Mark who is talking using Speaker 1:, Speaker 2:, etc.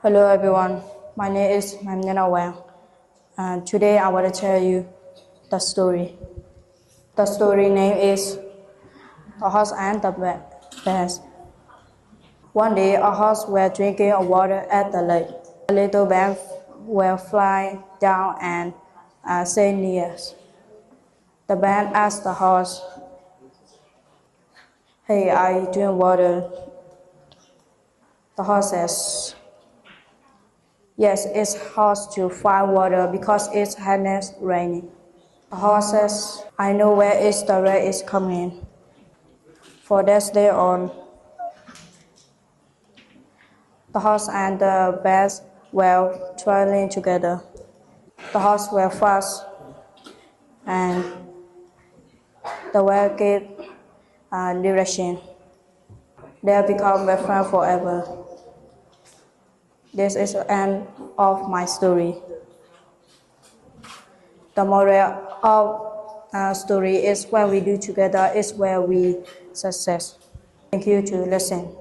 Speaker 1: Hello everyone, my name is Mamnana Wang, and today I want to tell you the story. The story name is The Horse and the Bears. One day, a horse was drinking water at the lake. A little bear will fly down and say near. The bear asked the horse, "Hey, I drink water." The horse says, "Yes, it's hard to find water because it has raining." The horse says, "I know where is the rain is coming." For that day on, the horse and the bear were traveling together. The horse were fast, and the bear gave direction. They become best friends forever. This is the end of my story. The moral of story is when we do together is where we success. Thank you to listen.